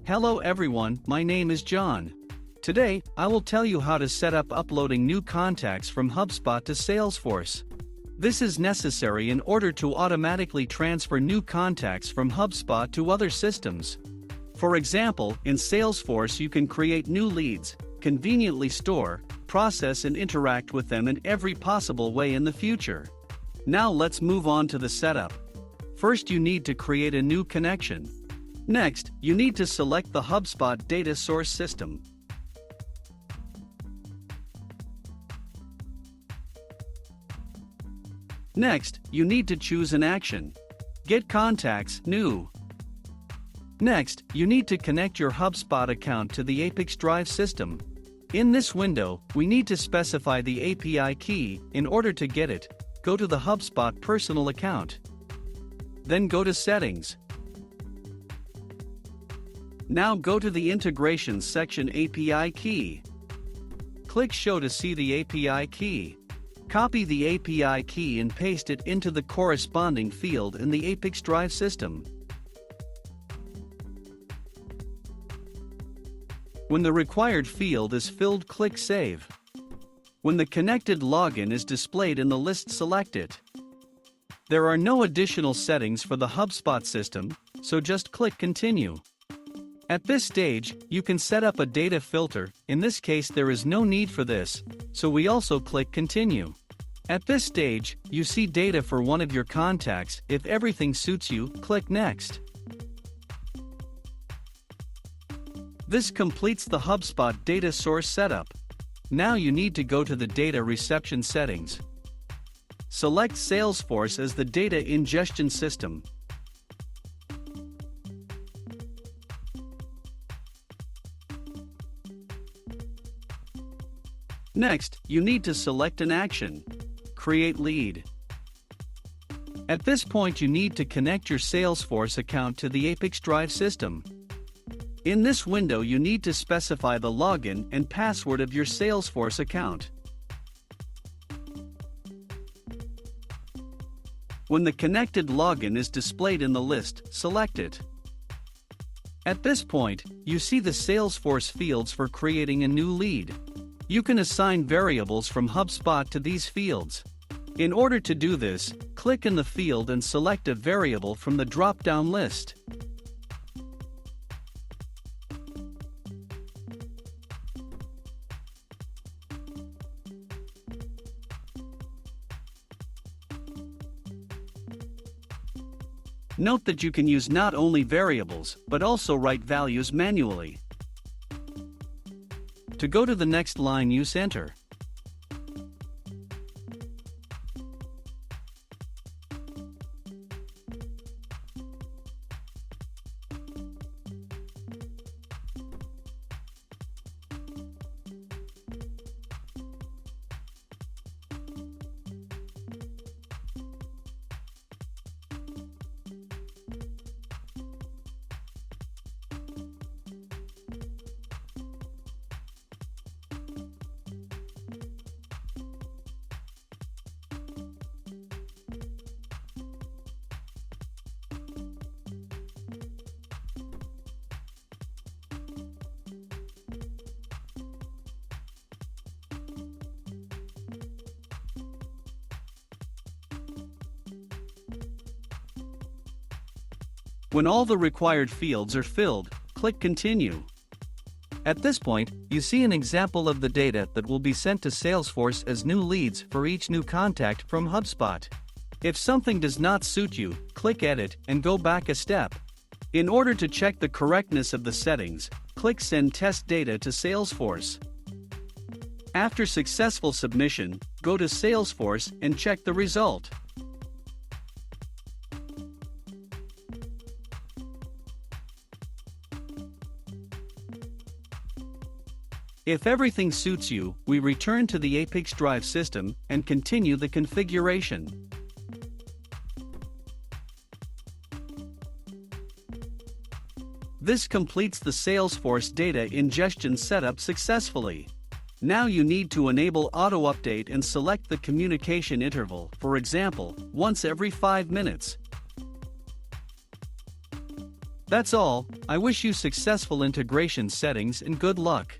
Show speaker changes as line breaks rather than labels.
Hello everyone, my name is John. Today, I will tell you how to set up uploading new contacts from HubSpot to Salesforce. This is necessary in order to automatically transfer new contacts from HubSpot to other systems. For example, in Salesforce you can create new leads, conveniently store, process and interact with them in every possible way in the future. Now let's move on to the setup. First you need to create a new connection. Next, you need to select the HubSpot data source system. Next, you need to choose an action. Get contacts, new. Next, you need to connect your HubSpot account to the ApiX-Drive system. In this window, we need to specify the API key. In order to get it, go to the HubSpot personal account. Then go to Settings. Now go to the Integrations section API key. Click Show to see the API key. Copy the API key and paste it into the corresponding field in the ApiX-Drive system. When the required field is filled, click Save. When the connected login is displayed in the list, select it. There are no additional settings for the HubSpot system, so just click Continue. At this stage, you can set up a data filter. In this case there is no need for this, so we also click Continue. At this stage, you see data for one of your contacts. If everything suits you, click Next. This completes the HubSpot data source setup. Now you need to go to the data reception settings. Select Salesforce as the data ingestion system. Next, you need to select an action. Create lead. At this point you need to connect your Salesforce account to the ApiX-Drive system. In this window you need to specify the login and password of your Salesforce account. When the connected login is displayed in the list, select it. At this point, you see the Salesforce fields for creating a new lead. You can assign variables from HubSpot to these fields. In order to do this, click in the field and select a variable from the drop-down list. Note that you can use not only variables, but also write values manually. To go to the next line, use Enter. When all the required fields are filled, click Continue. At this point, you see an example of the data that will be sent to Salesforce as new leads for each new contact from HubSpot. If something does not suit you, click Edit and go back a step. In order to check the correctness of the settings, click Send Test Data to Salesforce. After successful submission, go to Salesforce and check the result. If everything suits you, we return to the ApiX-Drive system and continue the configuration. This completes the Salesforce data ingestion setup successfully. Now you need to enable auto-update and select the communication interval, for example, once every 5 minutes. That's all. I wish you successful integration settings and good luck.